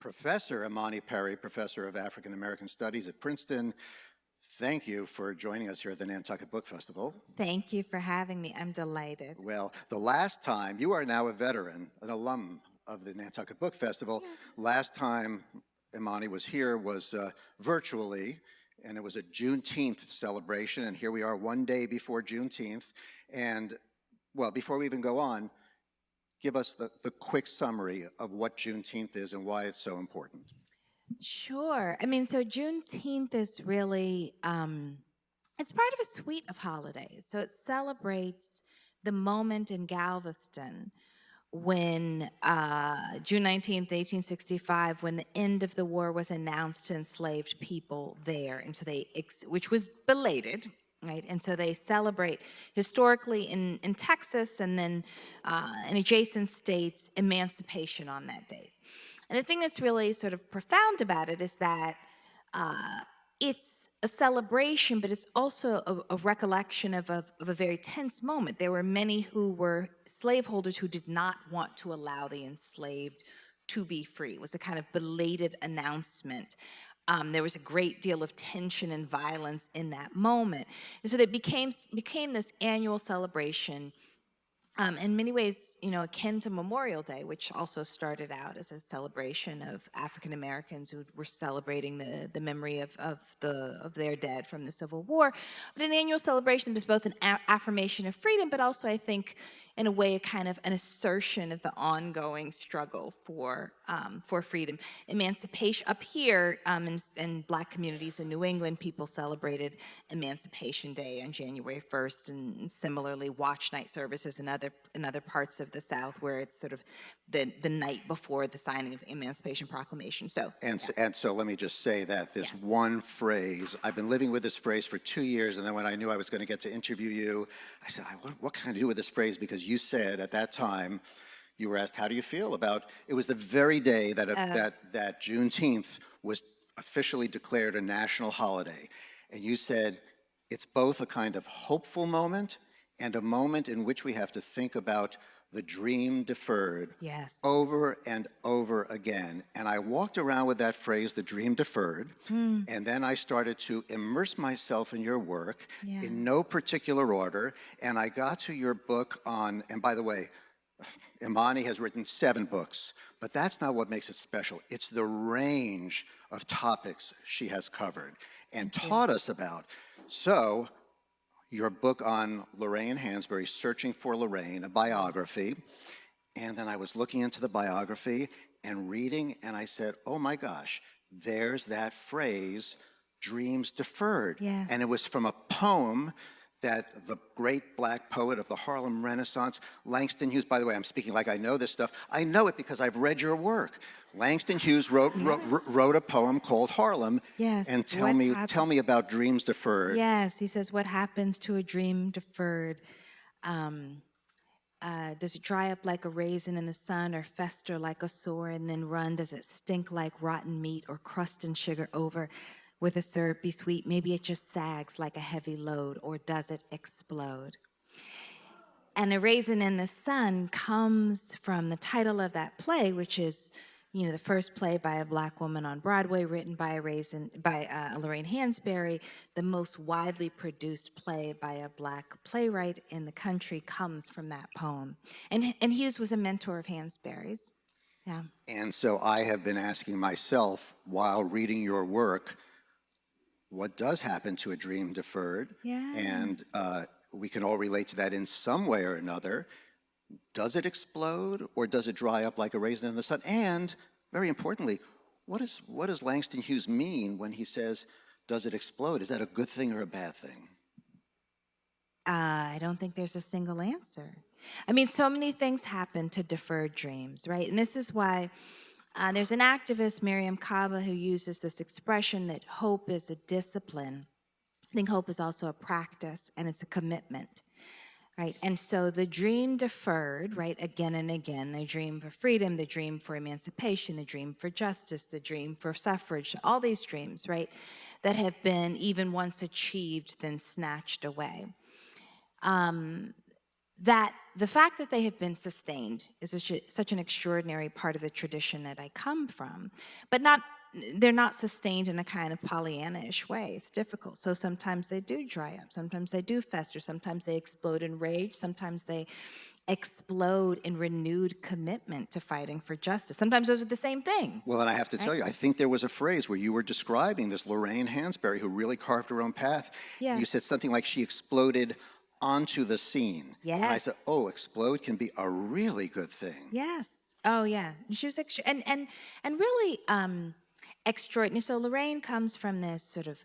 Professor Imani Perry, Professor of African American Studies at Princeton. Thank you for joining us here at the Nantucket Book Festival. Thank you for having me. I'm delighted. Well, the last time, you are now a veteran, an alum of the Nantucket Book Festival. Yes. Last time Imani was here was virtually, and it was a Juneteenth celebration, and here we are one day before Juneteenth. And, well, before we even go on, give us the quick summary of what Juneteenth is and why it's so important. Sure. I mean, so Juneteenth is really, it's part of a suite of holidays. So it celebrates the moment in Galveston when June 19th, 1865, when the end of the war was announced to enslaved people there. And so which was belated, right? And so they celebrate historically in Texas and then in adjacent states emancipation on that date. And the thing that's really sort of profound about it is that it's a celebration, but it's also a recollection of a very tense moment. There were many who were slaveholders who did not want to allow the enslaved to be free. It was a kind of belated announcement. There was a great deal of tension and violence in that moment. And so it became this annual celebration, in many ways, you know, akin to Memorial Day, which also started out as a celebration of African Americans who were celebrating the memory of their dead from the Civil War. But an annual celebration is both an affirmation of freedom, but also, I think, in a way, a kind of an assertion of the ongoing struggle for freedom. Emancipation, up here in Black communities in New England, people celebrated Emancipation Day on January 1st, and similarly watch night services in other parts of the South, where it's sort of the night before the signing of the Emancipation Proclamation. So and so let me just say that this one phrase, I've been living with this phrase for 2 years, and then when I knew I was going to get to interview you, I said, what can I do with this phrase? Because you said at that time, you were asked, how do you feel about, it was the very day that that Juneteenth was officially declared a national holiday. And you said, it's both a kind of hopeful moment and a moment in which we have to think about the dream deferred over and over again. And I walked around with that phrase, the dream deferred, and then I started to immerse myself in your work in no particular order, and I got to your book on, and by the way, Imani has written 7 books, but that's not what makes it special. It's the range of topics she has covered and taught us about. So, your book on Lorraine Hansberry, Searching for Lorraine, a biography. And then I was looking into the biography and reading, and I said, oh my gosh, there's that phrase, dreams deferred. Yeah. And it was from a poem that the great Black poet of the Harlem Renaissance, Langston Hughes, by the way, I'm speaking like I know this stuff. I know it because I've read your work. Langston Hughes wrote a poem called Harlem. Yes. And tell me about dreams deferred. Yes, he says, what happens to a dream deferred? Does it dry up like a raisin in the sun, or fester like a sore and then run? Does it stink like rotten meat, or crust and sugar over with a syrupy sweet? Maybe it just sags like a heavy load, or does it explode? And A Raisin in the Sun comes from the title of that play, which is, you know, the first play by a Black woman on Broadway, written by Lorraine Hansberry. The most widely produced play by a Black playwright in the country comes from that poem. And Hughes was a mentor of Hansberry's. Yeah. And so I have been asking myself while reading your work, what does happen to a dream deferred? Yeah. And we can all relate to that in some way or another. Does it explode, or does it dry up like a raisin in the sun? And very importantly, what does Langston Hughes mean when he says, does it explode? Is that a good thing or a bad thing? I don't think there's a single answer. I mean, so many things happen to deferred dreams, right? And this is why there's an activist, Miriam Kaba, who uses this expression that hope is a discipline. I think hope is also a practice, and it's a commitment, right? And so the dream deferred, right, again and again, the dream for freedom, the dream for emancipation, the dream for justice, the dream for suffrage, all these dreams, right, that have been even once achieved, then snatched away. that the fact that they have been sustained is such an extraordinary part of the tradition that I come from, but they're not sustained in a kind of Pollyanna-ish way. It's difficult. So sometimes they do dry up, sometimes they do fester, sometimes they explode in rage, sometimes they explode in renewed commitment to fighting for justice. Sometimes those are the same thing. Well, and I have to tell you, I think there was a phrase where you were describing this Lorraine Hansberry who really carved her own path. Yeah. You said something like she exploded onto the scene. And I Yes. said, oh, explode can be a really good thing. Yes. Oh yeah. She was and really extraordinary. So Lorraine comes from this sort of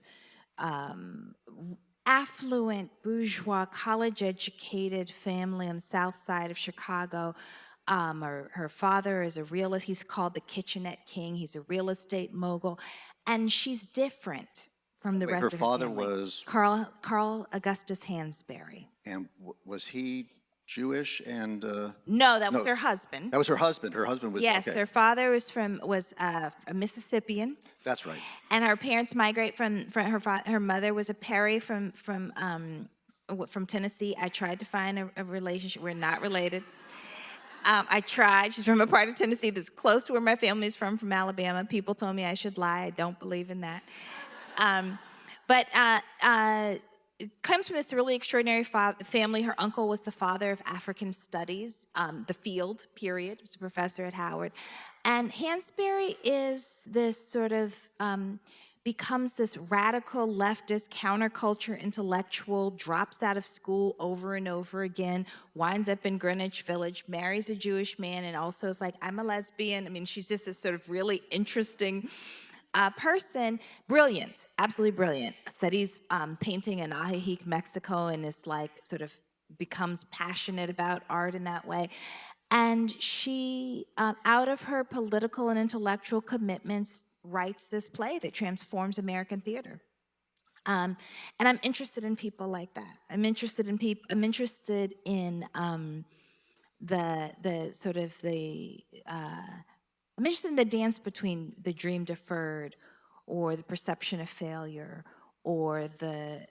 affluent, bourgeois, college-educated family on the south side of Chicago. Her father is a realist. He's called the Kitchenette King. He's a real estate mogul, and she's different from the Wait, rest her of her father family. was, Carl Augustus Hansberry. and was he Jewish and, No, that was no, her husband. that was her husband. Her husband was, Yes, okay, her father was a Mississippian, that's right. and her parents migrate from her mother was a Perry from Tennessee. I tried to find a relationship. We're not related. I tried. She's from a part of Tennessee that's close to where my family's from Alabama. People told me I should lie. I don't believe in that. But it comes from this really extraordinary family. Her uncle was the father of African studies, the field, period. He was a professor at Howard. And Hansberry is this sort of, becomes this radical leftist counterculture intellectual, drops out of school over and over again, winds up in Greenwich Village, marries a Jewish man, and also is like, I'm a lesbian. I mean, she's just this sort of really interesting person, brilliant, absolutely brilliant. Studies painting in Ajijic, Mexico, and is like sort of becomes passionate about art in that way. And she, out of her political and intellectual commitments, writes this play that transforms American theater. And I'm interested in people like that. I'm interested in people. I'm interested in the sort of the. I'm interested in the dance between the dream deferred, or the perception of failure, or the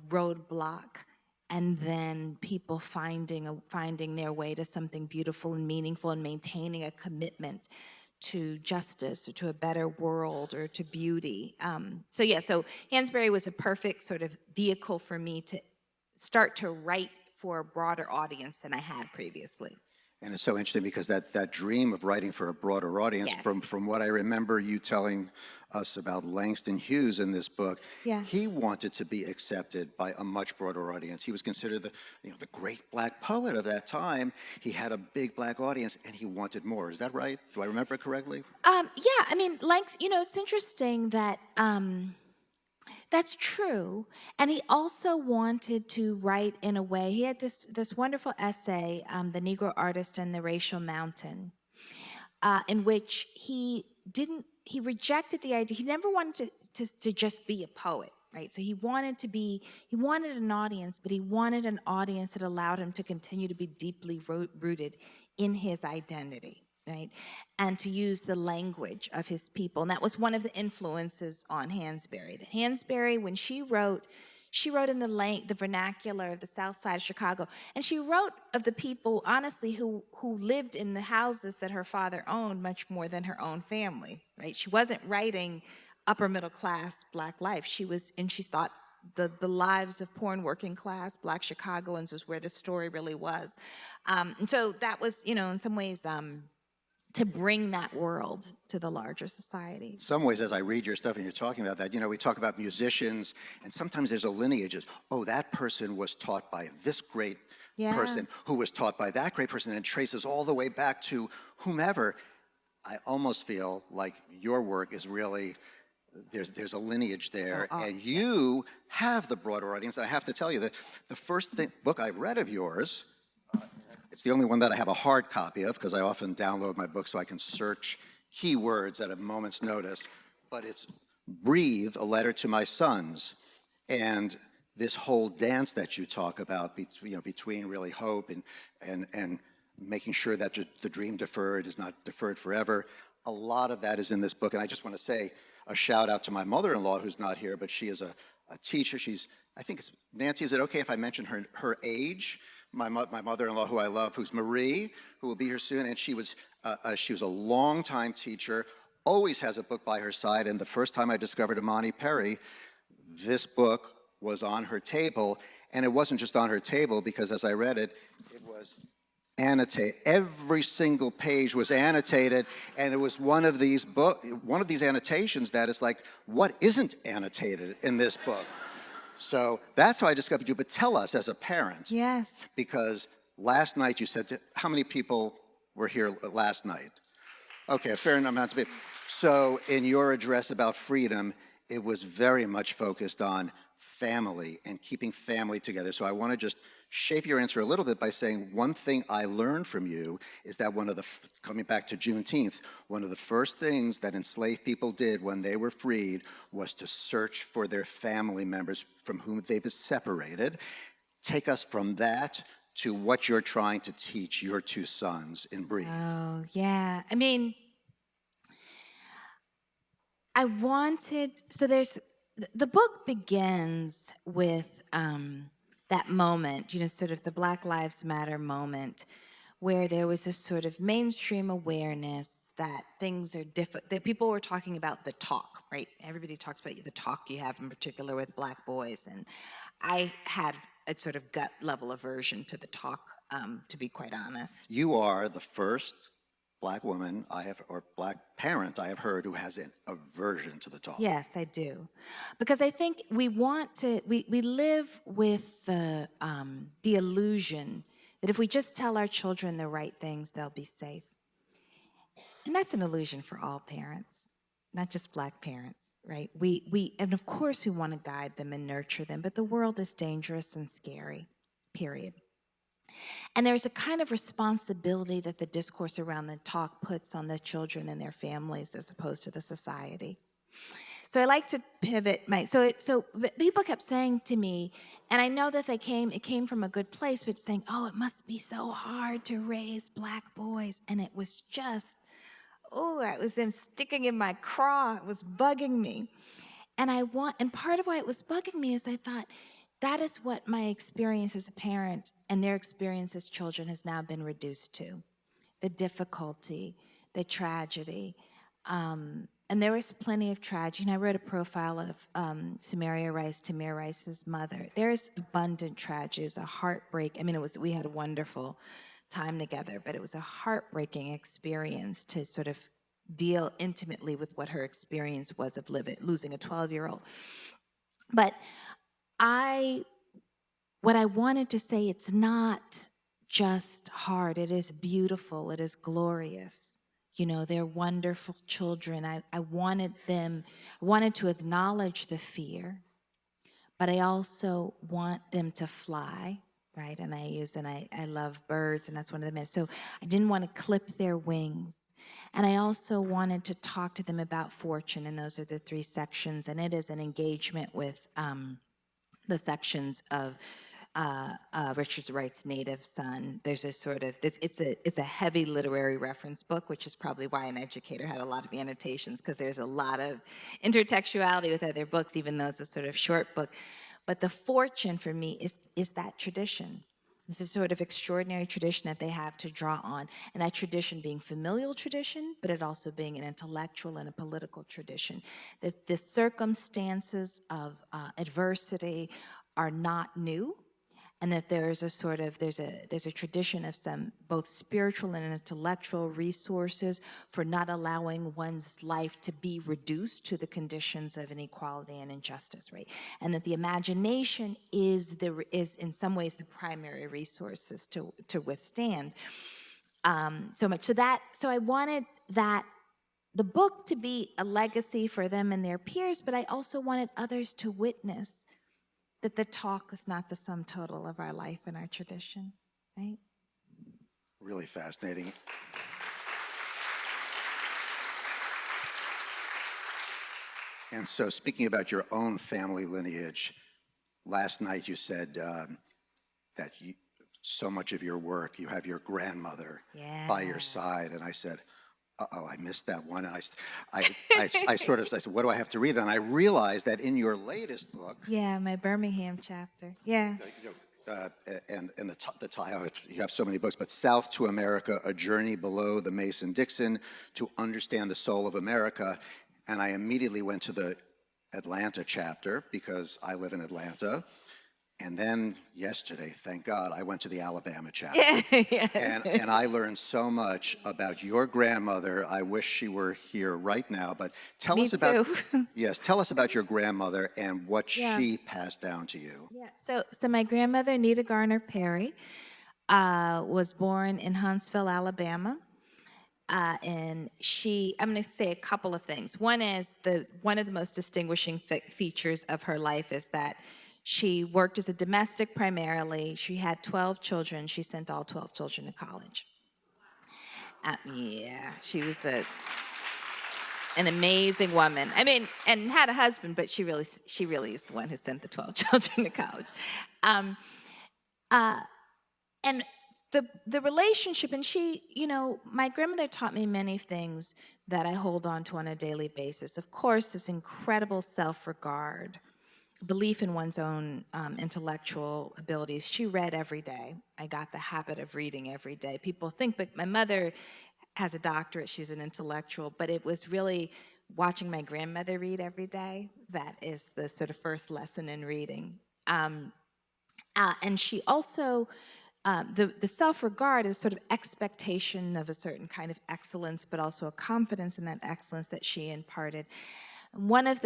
roadblock, and then people finding their way to something beautiful and meaningful, and maintaining a commitment to justice or to a better world or to beauty. So Hansberry was a perfect sort of vehicle for me to start to write for a broader audience than I had previously. And it's so interesting because that dream of writing for a broader audience, Yes. from what I remember you telling us about Langston Hughes in this book, Yeah. he wanted to be accepted by a much broader audience. He was considered the great black poet of that time. He had a big black audience and he wanted more. Is that right? Do I remember it correctly? Yeah, I mean, it's interesting that that's true. And he also wanted to write in a way. He had this wonderful essay, "The Negro Artist and the Racial Mountain," in which he rejected the idea. He never wanted to just be a poet, right? So he wanted an audience, but he wanted an audience that allowed him to continue to be deeply rooted in his identity, right? And to use the language of his people. And that was one of the influences on Hansberry. That Hansberry, when she wrote in the vernacular of the South Side of Chicago, and she wrote of the people, honestly, who lived in the houses that her father owned much more than her own family, right? She wasn't writing upper middle class black life. She thought the lives of poor and working class black Chicagoans was where the story really was. And so that was, in some ways, to bring that world to the larger society. In some ways, as I read your stuff and you're talking about that, we talk about musicians, and sometimes there's a lineage of, oh, that person was taught by this great person who was taught by that great person, and it traces all the way back to whomever. I almost feel like your work is really, there's a lineage there, and you have the broader audience. And I have to tell you that the first book I read of yours, it's the only one that I have a hard copy of because I often download my books so I can search keywords at a moment's notice, but it's Breathe, a Letter to My Sons. And this whole dance that you talk about, between really hope and making sure that the dream deferred is not deferred forever, a lot of that is in this book. And I just want to say a shout out to my mother-in-law who's not here, but she is a teacher. I think it's, Nancy, is it okay if I mention her age? my mother-in-law, who I love, who's Marie, who will be here soon, and she was a long-time teacher, always has a book by her side, and the first time I discovered Imani Perry, this book was on her table, and it wasn't just on her table because as I read it, it was annotated. Every single page was annotated, and it was one of these annotations that is like, what isn't annotated in this book? So that's how I discovered you. But tell us, as a parent, Yes. because last night you said, how many people were here last night? Okay, a fair amount of people. So in your address about freedom, it was very much focused on family and keeping family together. So I want to just shape your answer a little bit by saying one thing I learned from you is that coming back to Juneteenth, one of the first things that enslaved people did when they were freed was to search for their family members from whom they were separated. Take us from that to what you're trying to teach your two sons in Breathe. Oh, yeah. I mean, the book begins with that moment, sort of the Black Lives Matter moment, where there was this sort of mainstream awareness that things are different, that people were talking about the talk, right? Everybody talks about the talk you have in particular with Black boys. And I had a sort of gut level aversion to the talk, to be quite honest. You are the first Black woman or Black parent I have heard who has an aversion to the talk. Yes, I do. Because I think we live with the illusion that if we just tell our children the right things, they'll be safe. And that's an illusion for all parents, not just Black parents, right? And of course we want to guide them and nurture them, but the world is dangerous and scary, period. And there's a kind of responsibility that the discourse around the talk puts on the children and their families as opposed to the society. So I like to pivot people kept saying to me, and I know that it came from a good place, but saying, oh, it must be so hard to raise Black boys. And it was just, it was them sticking in my craw. It was bugging me. And part of why it was bugging me is I thought, that is what my experience as a parent and their experience as children has now been reduced to. The difficulty, the tragedy. And there was plenty of tragedy. And I wrote a profile of Tamir Rice's mother. There's abundant tragedy. It was a heartbreak. I mean, we had a wonderful time together, but it was a heartbreaking experience to sort of deal intimately with what her experience was of losing a 12-year-old. But what I wanted to say, it's not just hard. It is beautiful. It is glorious. They're wonderful children. I wanted to acknowledge the fear, but I also want them to fly, right? And I love birds, and that's one of them. So I didn't want to clip their wings. And I also wanted to talk to them about fortune, and those are the 3 sections. And it is an engagement with the sections of Richard Wright's native son. There's a sort of, it's a heavy literary reference book, which is probably why an educator had a lot of annotations, because there's a lot of intertextuality with other books, even though it's a sort of short book. But the fortune for me is that tradition. It's a sort of extraordinary tradition that they have to draw on, and that tradition being familial tradition, but it also being an intellectual and a political tradition. That the circumstances of adversity are not new, and that there's a tradition of some both spiritual and intellectual resources for not allowing one's life to be reduced to the conditions of inequality and injustice, right? And that the imagination is in some ways the primary resources to withstand so much. So I wanted the book to be a legacy for them and their peers, but I also wanted others to witness that the talk is not the sum total of our life and our tradition, right? Really fascinating. And so speaking about your own family lineage, last night you said that so much of your work, you have your grandmother by your side. And I said, uh-oh, I missed that one. And I said, what do I have to read? And I realized that in your latest book. Yeah, my Birmingham chapter. Yeah. and the title, you have so many books, but South to America, A Journey Below the Mason-Dixon to Understand the Soul of America. And I immediately went to the Atlanta chapter because I live in Atlanta. And then yesterday, thank God, I went to the Alabama chapter. Yes. And I learned so much about your grandmother. I wish she were here right now, but tell Me us about, too. yes, tell us about your grandmother and what Yeah. she passed down to you. Yeah. So my grandmother, Nita Garner Perry, was born in Huntsville, Alabama. And I'm going to say a couple of things. One is one of the most distinguishing features of her life is that she worked as a domestic primarily. She had 12 children. She sent all 12 children to college. Yeah, she was an amazing woman. I mean, and had a husband, but she really is the one who sent the 12 children to college. Um, and the relationship, and she, my grandmother taught me many things that I hold on to on a daily basis. Of course, this incredible self-regard, belief in one's own intellectual abilities. She read every day. I got the habit of reading every day. People think, but my mother has a doctorate, she's an intellectual, but it was really watching my grandmother read every day that is the sort of first lesson in reading. And she also, the self-regard is sort of expectation of a certain kind of excellence, but also a confidence in that excellence that she imparted. One of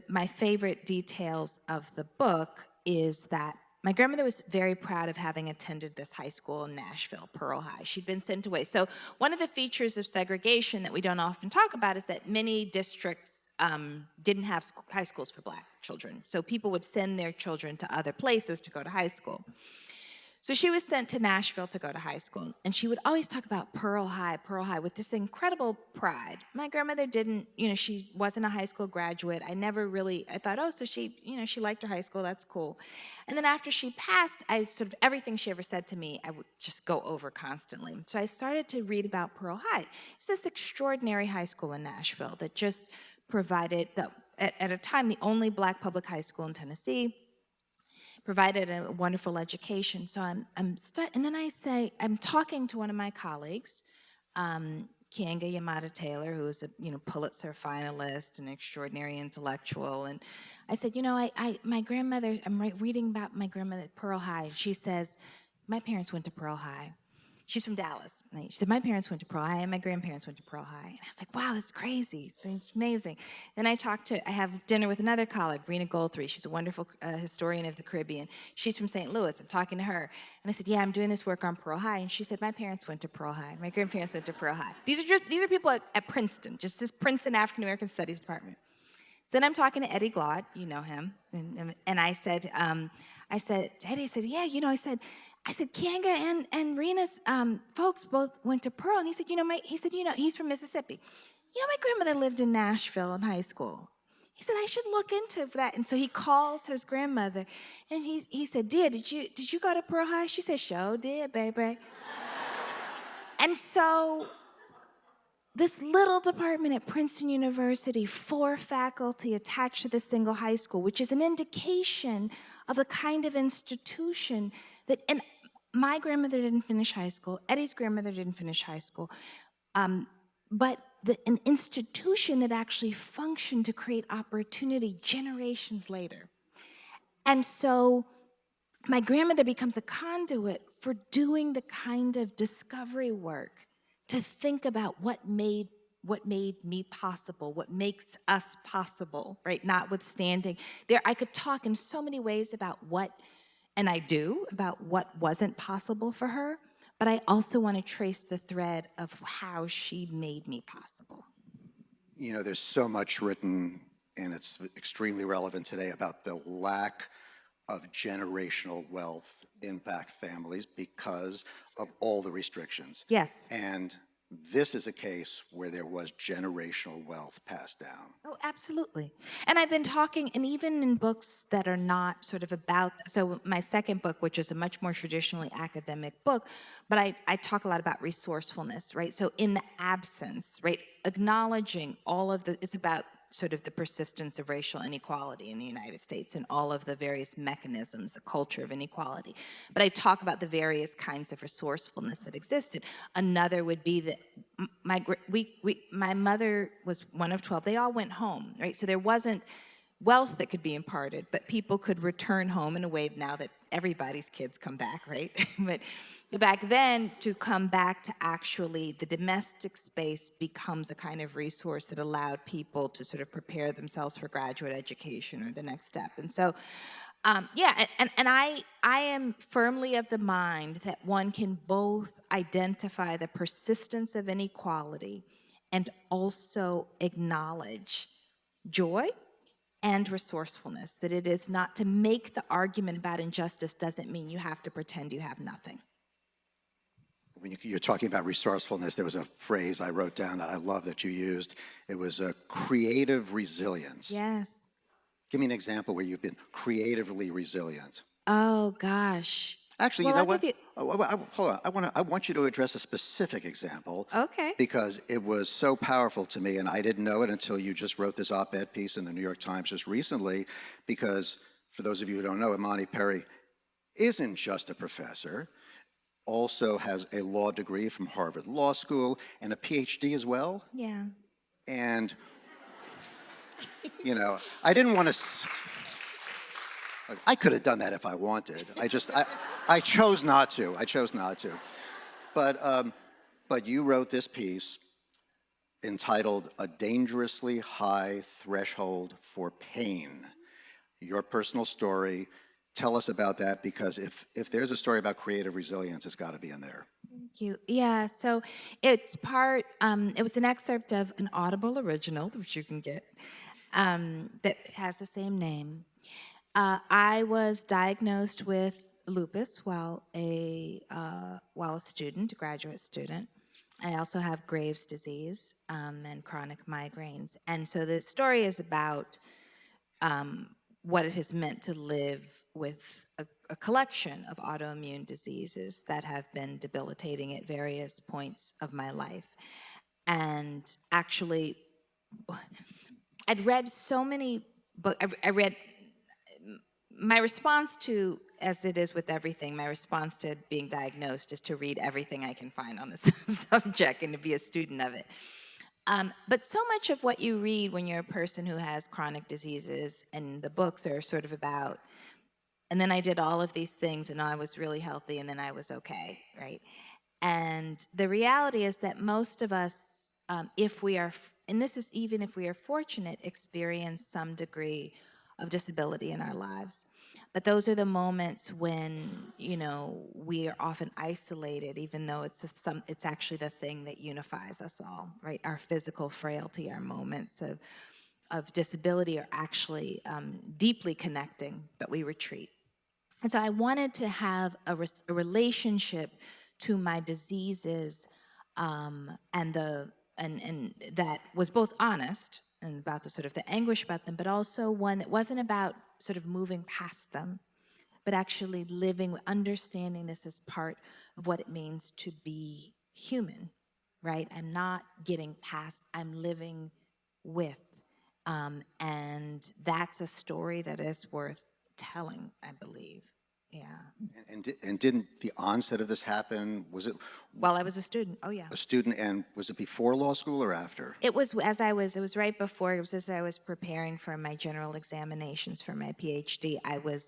my favorite details of the book is that my grandmother was very proud of having attended this high school in Nashville, Pearl High. She'd been sent away. So one of the features of segregation that we don't often talk about is that many districts didn't have high schools for black children. So people would send their children to other places to go to high school. So she was sent to Nashville to go to high school, and she would always talk about Pearl High, with this incredible pride. My grandmother didn't, she wasn't a high school graduate. I thought, oh, so she, she liked her high school, that's cool. And then after she passed, everything she ever said to me, I would just go over constantly. So I started to read about Pearl High. It's this extraordinary high school in Nashville that just provided, at a time, the only black public high school in Tennessee, provided a wonderful education. So and then I'm talking to one of my colleagues, Kianga Yamada Taylor, who is a Pulitzer finalist, an extraordinary intellectual, and I said, my grandmother, reading about my grandmother at Pearl High, and she says, my parents went to Pearl High. She's from Dallas. She said, my parents went to Pearl High and my grandparents went to Pearl High. And I was like, wow, that's crazy. It's amazing. Then I have dinner with another colleague, Rena Goldthry. She's a wonderful historian of the Caribbean. She's from St. Louis. I'm talking to her. And I said, yeah, I'm doing this work on Pearl High. And she said, my parents went to Pearl High. My grandparents went to Pearl High. These are people at Princeton, just this Princeton African American Studies Department. So then I'm talking to Eddie Glaude, you know him, and I said, to Eddie, I said, yeah, I said, Kianga and Rena's folks both went to Pearl, and he said, he's from Mississippi. My grandmother lived in Nashville in high school. He said, I should look into that. And so he calls his grandmother, and he said, dear, did you go to Pearl High? She said, sure did, baby. And so this little department at Princeton University, 4 faculty attached to this single high school, which is an indication of the kind of institution that, and my grandmother didn't finish high school, Eddie's grandmother didn't finish high school, but an institution that actually functioned to create opportunity generations later. And so my grandmother becomes a conduit for doing the kind of discovery work to think about what made me possible, what makes us possible, right? Notwithstanding, I could talk in so many ways about and I do, about what wasn't possible for her, but I also want to trace the thread of how she made me possible. There's so much written, and it's extremely relevant today, about the lack of generational wealth in Black families because of all the restrictions. Yes. And this is a case where there was generational wealth passed down. Oh, absolutely. And I've been talking, and even in books that are not sort of about, so my second book, which is a much more traditionally academic book, but I talk a lot about resourcefulness, right? So in the absence, right, acknowledging all of it's about sort of the persistence of racial inequality in the United States and all of the various mechanisms, the culture of inequality. But I talk about the various kinds of resourcefulness that existed. Another would be that my mother was one of 12. They all went home, right? So there wasn't wealth that could be imparted, but people could return home in a way now that everybody's kids come back, right? But back then, to come back to actually the domestic space becomes a kind of resource that allowed people to sort of prepare themselves for graduate education or the next step. And so, yeah, and I am firmly of the mind that one can both identify the persistence of inequality and also acknowledge joy and resourcefulness, that it is not to make the argument about injustice doesn't mean you have to pretend you have nothing. When you're talking about resourcefulness, there was a phrase I wrote down that I love that you used. It was a creative resilience. Yes. Give me an example where you've been creatively resilient. Oh, gosh. Actually, Well, you know I'll what? give you. Hold on. I want you to address a specific example. Okay. Because it was so powerful to me, and I didn't know it until you just wrote this op-ed piece in the New York Times just recently. Because for those of you who don't know, Imani Perry isn't just a professor, also has a law degree from Harvard Law School and a PhD as well. Yeah. And, I didn't want to. I could have done that if I wanted. I chose not to. I chose not to. But you wrote this piece entitled "A Dangerously High Threshold for Pain." Your personal story. Tell us about that, because if there's a story about creative resilience, it's got to be in there. Thank you. Yeah, so it's it was an excerpt of an Audible original, which you can get, that has the same name. I was diagnosed with lupus while a student, a graduate student. I also have Graves' disease and chronic migraines. And so the story is about what it has meant to live with a collection of autoimmune diseases that have been debilitating at various points of my life. And actually, I'd read so many books. I read my response to, as it is with everything, my response to being diagnosed is to read everything I can find on this subject and to be a student of it. But so much of what you read when you're a person who has chronic diseases and the books are sort of about, and then I did all of these things and I was really healthy and then I was okay, right? And the reality is that most of us, if we are, and this is even if we are fortunate, experience some degree of disability in our lives. But those are the moments when, we are often isolated, even though it's actually the thing that unifies us all, right? Our physical frailty, our moments of disability are actually deeply connecting, but we retreat. And so I wanted to have a relationship to my diseases, and that was both honest and about the anguish about them, but also one that wasn't about sort of moving past them, but actually living, understanding this as part of what it means to be human, right? I'm not getting past, I'm living with. And that's a story that is worth telling, I believe. Yeah. And didn't the onset of this happen? Was it While I was a student, oh yeah. a student, and was it before law school or after? It was it was right before, it was as I was preparing for my general examinations for my PhD. Was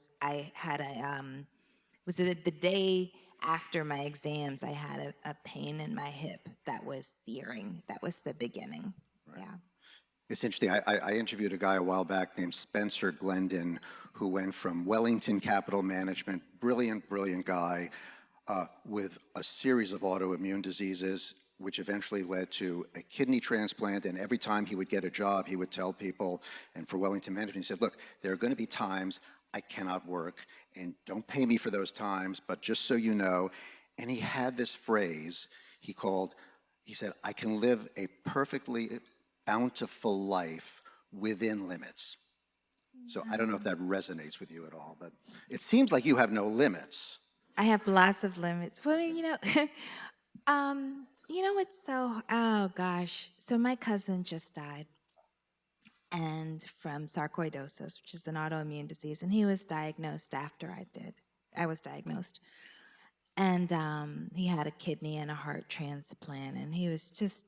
the day after my exams, I had a pain in my hip that was searing. That was the beginning. Right. Yeah. It's interesting. I interviewed a guy a while back named Spencer Glendon, who went from Wellington Capital Management, brilliant guy, with a series of autoimmune diseases, which eventually led to a kidney transplant. And every time he would get a job, he would tell people, and for Wellington Management, he said, look, there are going to be times I cannot work, and don't pay me for those times, but just so you know. And he had this phrase he said, I can live a perfectly bountiful life within limits. So I don't know if that resonates with you at all, but it seems like you have no limits. I have lots of limits. Well, oh gosh. So my cousin just died. and from sarcoidosis, which is an autoimmune disease. And he was diagnosed after I was diagnosed. And he had a kidney and a heart transplant, and he was just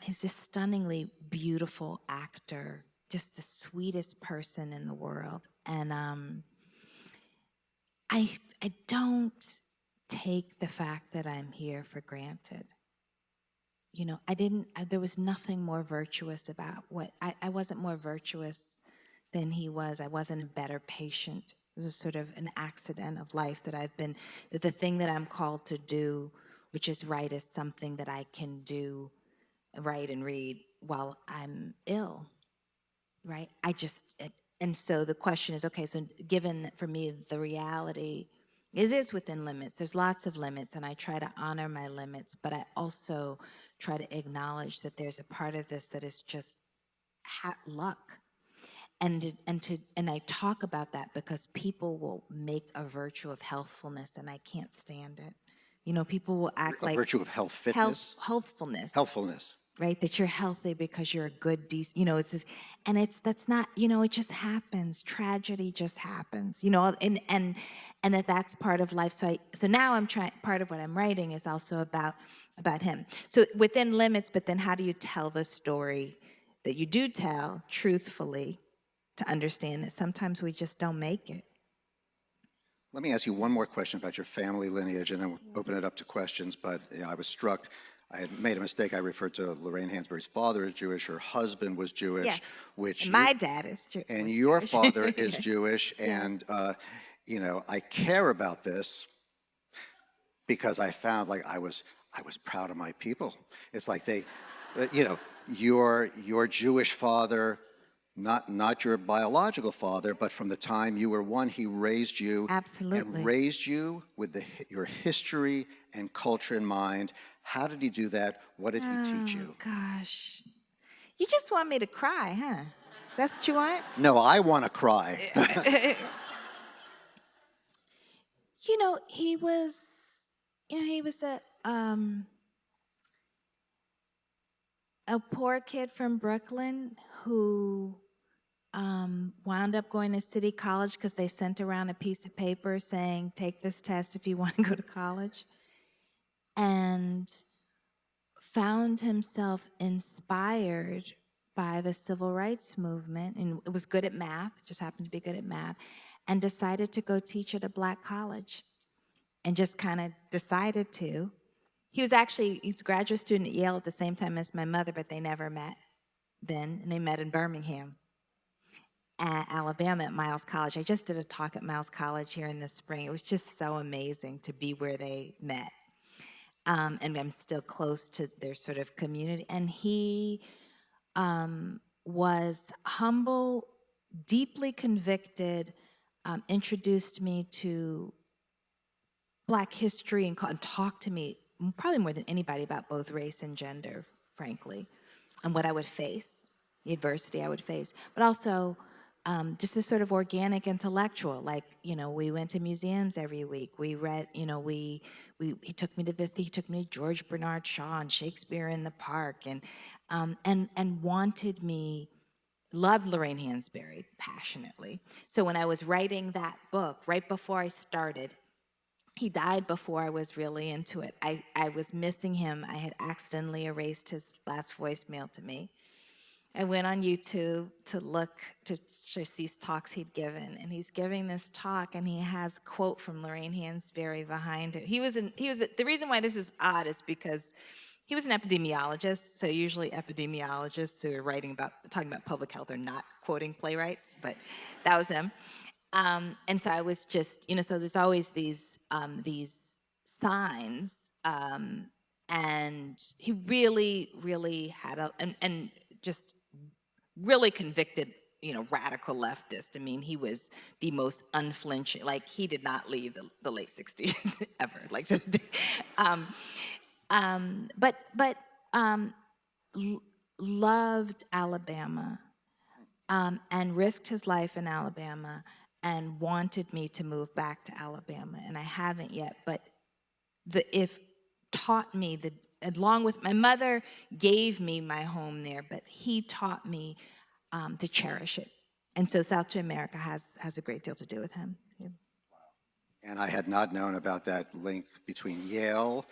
he's just stunningly beautiful actor, just the sweetest person in the world. And I don't take the fact that I'm here for granted. You know, there was nothing more virtuous about I wasn't more virtuous than he was. I wasn't a better patient. It was sort of an accident of life that that the thing that I'm called to do, which is write, is something that I can do, write and read while I'm ill, right? And so the question is, okay, so given that for me, the reality is within limits. There's lots of limits, and I try to honor my limits, but I also try to acknowledge that there's a part of this that is just luck. And I talk about that because people will make a virtue of healthfulness, and I can't stand it. You know, people will act like A virtue of health, fitness? healthfulness. Healthfulness. Right, that you're healthy because you're a good, decent, you know, that's not, you know, it just happens. Tragedy just happens, you know, and that's part of life. So now part of what I'm writing is also about him. So within limits, but then how do you tell the story that you do tell truthfully to understand that sometimes we just don't make it? Let me ask you one more question about your family lineage, and then we'll open it up to questions. But you know, I was struck. I had made a mistake. I referred to Lorraine Hansberry's father as Jewish. Her husband was Jewish, Yes. which And my dad is Jewish. and your Jewish. father is Jewish. And you know, I care about this because I found like I was proud of my people. It's like you know, your Jewish father. Not your biological father, but from the time you were one, he raised you. Absolutely. And raised you with your history and culture in mind. How did he do that? What did he teach you? Gosh. You just want me to cry, huh? That's what you want? No, I want to cry. You know, he was a poor kid from Brooklyn who wound up going to City College because they sent around a piece of paper saying, take this test if you want to go to college. And found himself inspired by the civil rights movement, and it was good at math, just happened to be good at math, and decided to go teach at a black college, and just kind of decided to. He's a graduate student at Yale at the same time as my mother, but they never met then, and they met in Birmingham, at Alabama at Miles College. I just did a talk at Miles College here in the spring. It was just so amazing to be where they met. And I'm still close to their sort of community. And he was humble, deeply convicted, introduced me to Black history and talked to me probably more than anybody about both race and gender, frankly, and what I would face, the adversity I would face, but also just a sort of organic intellectual. Like, you know, we went to museums every week. We read, you know, he took me to George Bernard Shaw and Shakespeare in the Park, and wanted me. Loved Lorraine Hansberry passionately. So when I was writing that book, right before I started, he died before I was really into it. I was missing him. I had accidentally erased his last voicemail to me. I went on YouTube to see talks he'd given, and he's giving this talk, and he has a quote from Lorraine Hansberry behind it. The reason why this is odd is because he was an epidemiologist, so usually epidemiologists who are talking about public health are not quoting playwrights, but that was him. And so I was just, you know, so there's always these signs, and he really, really had and just really convicted, you know, radical leftist. I mean, he was the most unflinching, like he did not leave the late 60s ever. Like, loved Alabama, and risked his life in Alabama and wanted me to move back to Alabama, and I haven't yet, but taught me along with my mother gave me my home there, but he taught me to cherish it. And so South to America has a great deal to do with him. Yeah. And I had not known about that link between Yale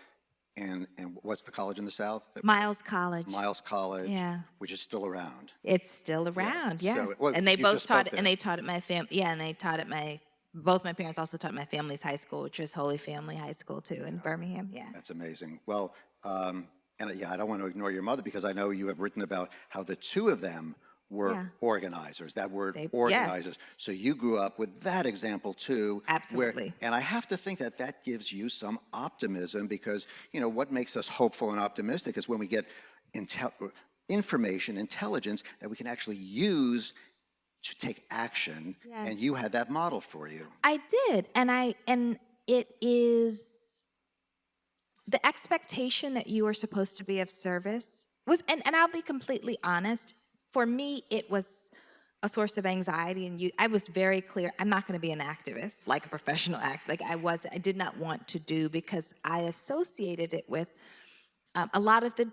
and what's the college in the South? Miles College. Miles College, Yeah. which is still around. It's still Yeah. around, yes. So, well, And they you both just taught spoke it, and there. they taught at my yeah, and they taught at both my parents also taught at my family's high school, which was Holy Family High School too in Birmingham, yeah. That's amazing. Well, and yeah, I don't want to ignore your mother because I know you have written about how the two of them were Yeah. organizers, that word Yes. organizers. So you grew up with that example too. Absolutely. And I have to think that that gives you some optimism because, you know, what makes us hopeful and optimistic is when we get information, intelligence that we can actually use to take action. Yes. And you had that model for you. I did, and it is the expectation that you are supposed to be of service was, and I'll be completely honest, for me, it was a source of anxiety. And I was very clear, I'm not going to be an activist, like a professional like I did not want to do because I associated it with a lot of the,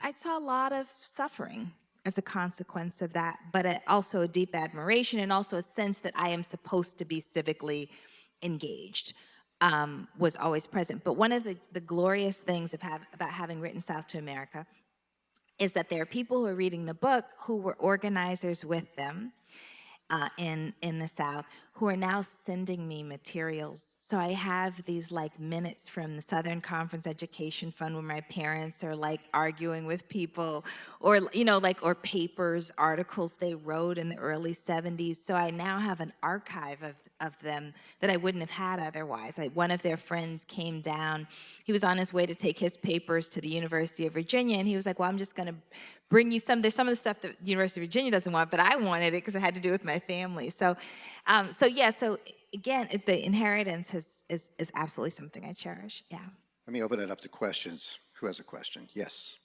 I saw a lot of suffering as a consequence of that, but also a deep admiration and also a sense that I am supposed to be civically engaged was always present. But one of the glorious things about having written South to America is that there are people who are reading the book who were organizers with them in the South who are now sending me materials. So I have these like minutes from the Southern Conference Education Fund where my parents are like arguing with people, or or papers, articles they wrote in the early 70s. So I now have an archive of them that I wouldn't have had otherwise. One of their friends came down. He was on his way to take his papers to the University of Virginia, and he was like, well, I'm just going to bring you some. There's some of the stuff that the University of Virginia doesn't want, but I wanted it because it had to do with my family. So again, the inheritance is absolutely something I cherish. Yeah. Let me open it up to questions. Who has a question? Yes.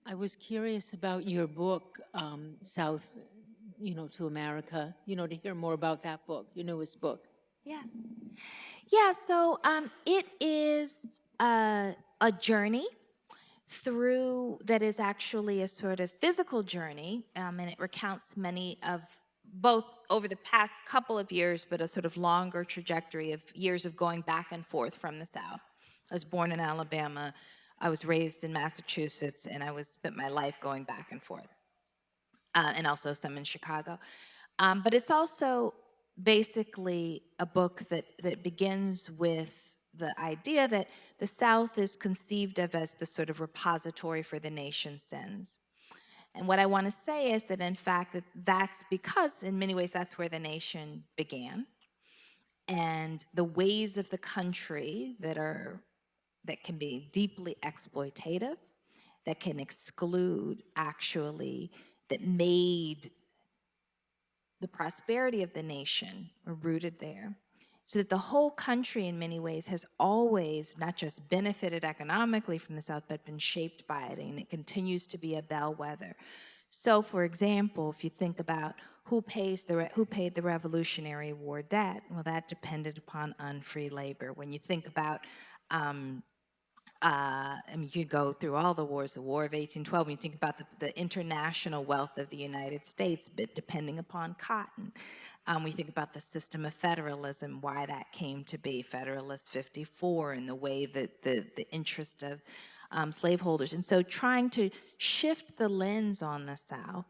I was curious about your book, South, to America, to hear more about that book, your newest book. Yes. Yeah, so it is a journey through that is actually a sort of physical journey, and it recounts many of both over the past couple of years, but a sort of longer trajectory of years of going back and forth from the South. I was born in Alabama, I was raised in Massachusetts, and I spent my life going back and forth, and also some in Chicago. But it's also basically a book that begins with the idea that the South is conceived of as the sort of repository for the nation's sins. And what I want to say is that, in fact, that's because, in many ways, that's where the nation began. And the ways of the country that can be deeply exploitative, that can exclude, actually, that made the prosperity of the nation are rooted there. So that the whole country, in many ways, has always not just benefited economically from the South, but been shaped by it, and it continues to be a bellwether. So, for example, if you think about who paid the Revolutionary War debt, well, that depended upon unfree labor. When you think about you go through all the wars, the War of 1812, when you think about the international wealth of the United States, but depending upon cotton. We think about the system of federalism, why that came to be, Federalist 54, and the way that the interest of slaveholders. And so trying to shift the lens on the South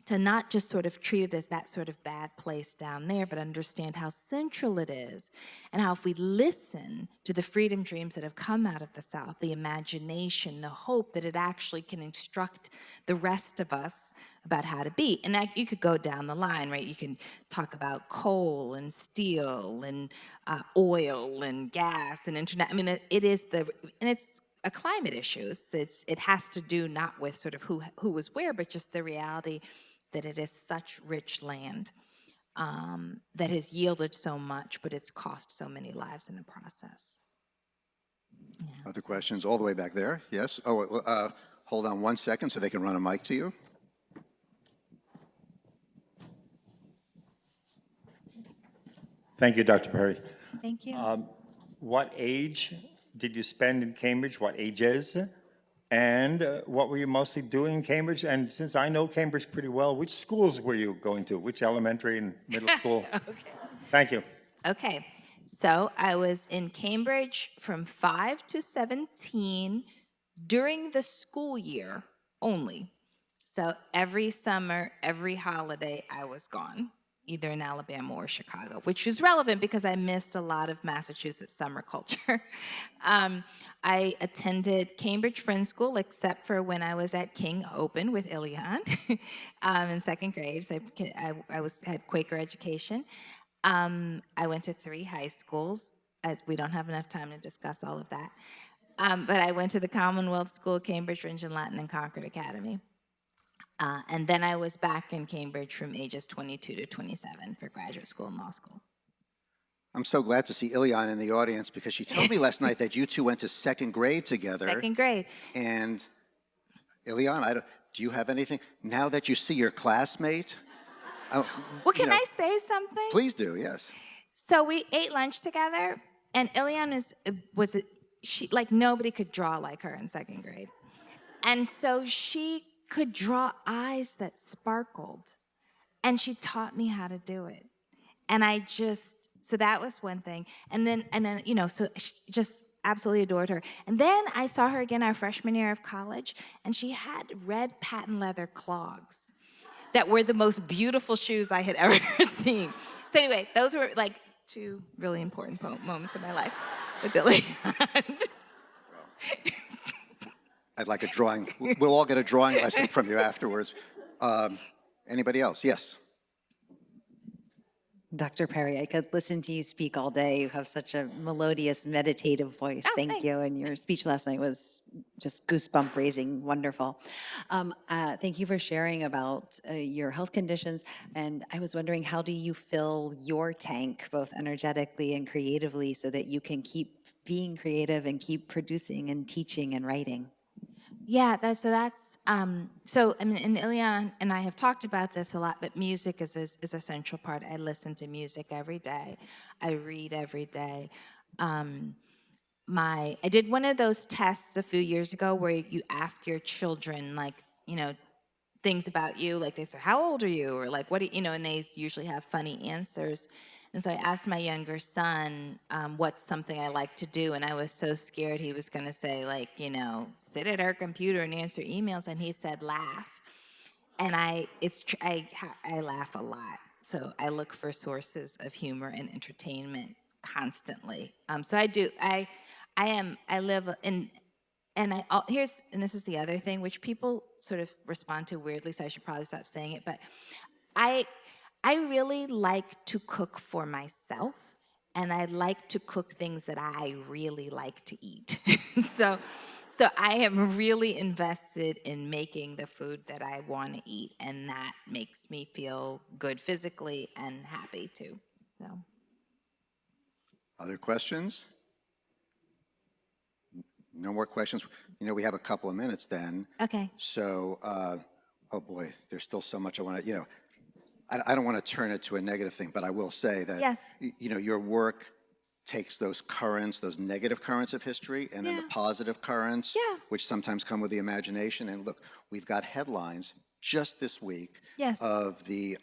to not just sort of treat it as that sort of bad place down there, but understand how central it is, and how if we listen to the freedom dreams that have come out of the South, the imagination, the hope, that it actually can instruct the rest of us about how to be. And you could go down the line, right? You can talk about coal and steel and oil and gas and internet. I mean, and it's a climate issue. It has to do not with sort of who was where, but just the reality that it is such rich land that has yielded so much, but it's cost so many lives in the process. Yeah. Other questions all the way back there? Yes? Oh, hold on 1 second so they can run a mic to you. Thank you, Dr. Perry. Thank you. What age did you spend in Cambridge? What ages? And what were you mostly doing in Cambridge? And since I know Cambridge pretty well, which schools were you going to? Which elementary and middle school? Okay. Thank you. Okay. So I was in Cambridge from 5 to 17 during the school year only. So every summer, every holiday, I was gone, either in Alabama or Chicago, which is relevant because I missed a lot of Massachusetts summer culture. I attended Cambridge Friends School, except for when I was at King Open with Ilion in second grade. So had Quaker education. I went to 3 high schools, as we don't have enough time to discuss all of that. But I went to the Commonwealth School, Cambridge Fringe and Latin, and Concord Academy. And then I was back in Cambridge from ages 22 to 27 for graduate school and law school. I'm so glad to see Ilion in the audience because she told me last night that you two went to second grade together. Second grade. And Ilion, do you have anything? Now that you see your classmate? Well, can I say something? Please do, yes. So we ate lunch together, and Ilion she like nobody could draw like her in second grade. And so she could draw eyes that sparkled, and she taught me how to do it. And so that was one thing. And then so just absolutely adored her. And then I saw her again our freshman year of college, and she had red patent leather clogs that were the most beautiful shoes I had ever seen. So anyway, those were like 2 really important moments in my life with Billy. I'd like a drawing. We'll all get a drawing lesson from you afterwards. Anybody else? Yes. Dr. Perry, I could listen to you speak all day. You have such a melodious, meditative voice. Thank you. And your speech last night was just goosebump raising, wonderful. Thank you for sharing about your health conditions. And I was wondering, how do you fill your tank, both energetically and creatively, so that you can keep being creative and keep producing and teaching and writing? Yeah, so I mean, and Ilion and I have talked about this a lot, but music is a central part. I listen to music every day. I read every day. I did one of those tests a few years ago where you ask your children, like, things about you, like they say, how old are you? Or like, what do you, and they usually have funny answers. And so I asked my younger son, what's something I like to do? And I was so scared he was going to say, like, sit at our computer and answer emails. And he said, laugh. And I laugh a lot. So I look for sources of humor and entertainment constantly. So I do. I live in. And this is the other thing, which people sort of respond to weirdly, so I should probably stop saying it, but I really like to cook for myself, and I like to cook things that I really like to eat. So I am really invested in making the food that I want to eat, and that makes me feel good physically and happy too. So. Other questions? No more questions? We have a couple of minutes then. Okay. So, oh boy, there's still so much I want to, I don't want to turn it to a negative thing, but I will say that, yes. Your work takes those currents, those negative currents of history, and then the positive currents, which sometimes come with the imagination. And look, we've got headlines just this week of the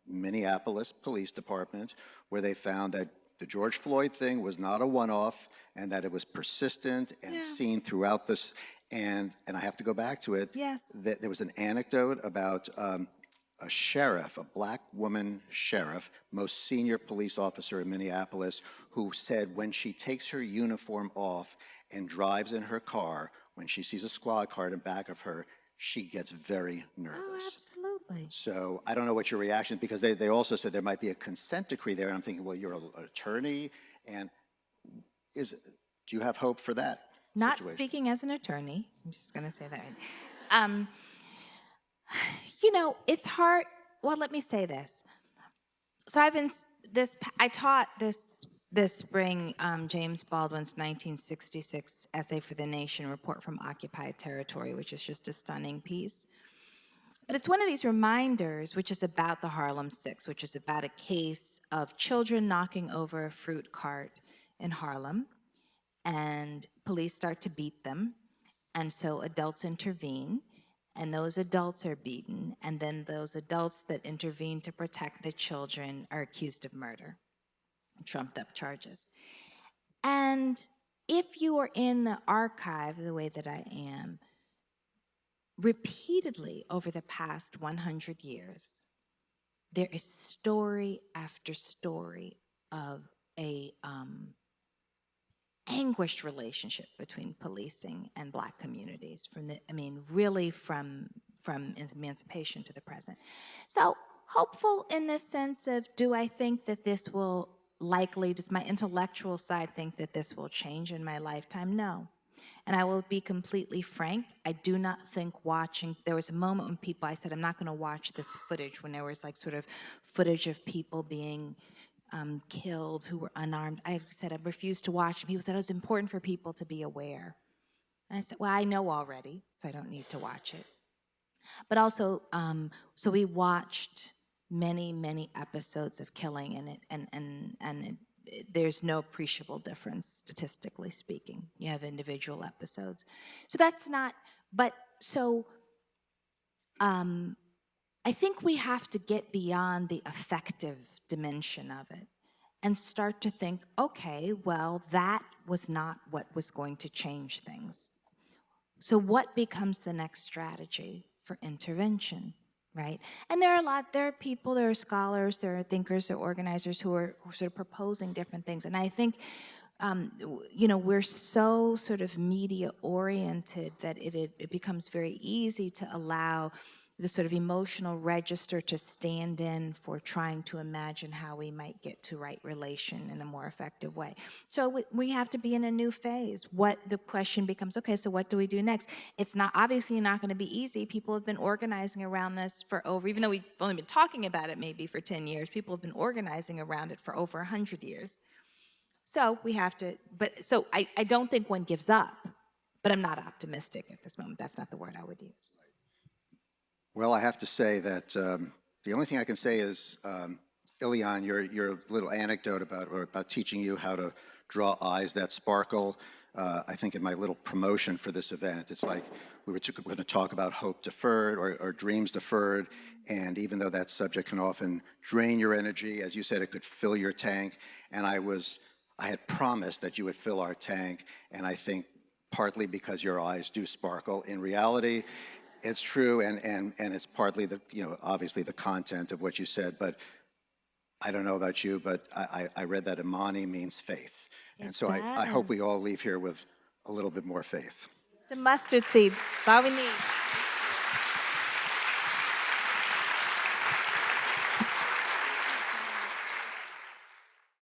Minneapolis Police Department, where they found that the George Floyd thing was not a one-off, and that it was persistent and seen throughout this. And I have to go back to it. Yes. There was an anecdote about a sheriff, a black woman sheriff, most senior police officer in Minneapolis, who said when she takes her uniform off and drives in her car, when she sees a squad car in back of her, she gets very nervous. Oh, absolutely. So I don't know what your reaction, because they also said there might be a consent decree there. And I'm thinking, well, you're an attorney, and do you have hope for that Not situation? speaking as an attorney, I'm just going to say that. It's hard. Well, let me say this. So I taught this spring James Baldwin's 1966 essay for the Nation, Report from Occupied Territory, which is just a stunning piece. But it's one of these reminders, which is about the Harlem Six, which is about a case of children knocking over a fruit cart in Harlem. and police start to beat them, and so adults intervene, and those adults are beaten, and then those adults that intervene to protect the children are accused of murder, trumped up charges. And if you are in the archive the way that I am, repeatedly over the past 100 years, there is story after story of a anguished relationship between policing and Black communities really from emancipation to the present. So hopeful in the sense of, do I think that this will likely, does my intellectual side think that this will change in my lifetime? No. And I will be completely frank, I do not think watching, there was a moment when I said, I'm not gonna watch this footage, when there was like sort of footage of people being killed who were unarmed. I said, I refused to watch. People said it was important for people to be aware. And I said, well, I know already, so I don't need to watch it. But also, so we watched many, many episodes of killing, there's no appreciable difference, statistically speaking. You have individual episodes. So that's not, but so I think we have to get beyond the affective dimension of it and start to think, okay, well, that was not what was going to change things. So what becomes the next strategy for intervention, right? And there are people, there are scholars, there are thinkers, there are organizers who are sort of proposing different things. And I think, we're so sort of media oriented that it becomes very easy to allow the sort of emotional register to stand in for trying to imagine how we might get to right relation in a more effective way. So we have to be in a new phase. The question becomes, okay, so what do we do next? It's not obviously not going to be easy. People have been organizing around this for even though we've only been talking about it maybe for 10 years, people have been organizing around it for over 100 years. So we have to, so I don't think one gives up, but I'm not optimistic at this moment. That's not the word I would use. Well, I have to say that the only thing I can say is, Ilian, your little anecdote about teaching you how to draw eyes that sparkle. I think in my little promotion for this event, it's like we were going to talk about hope deferred or dreams deferred, and even though that subject can often drain your energy, as you said, it could fill your tank. And I had promised that you would fill our tank, and I think partly because your eyes do sparkle. In reality, it's true, and it's partly obviously the content of what you said, but I don't know about you, but I read that Imani means faith. And so I hope we all leave here with a little bit more faith. It's a mustard seed. That's all we need.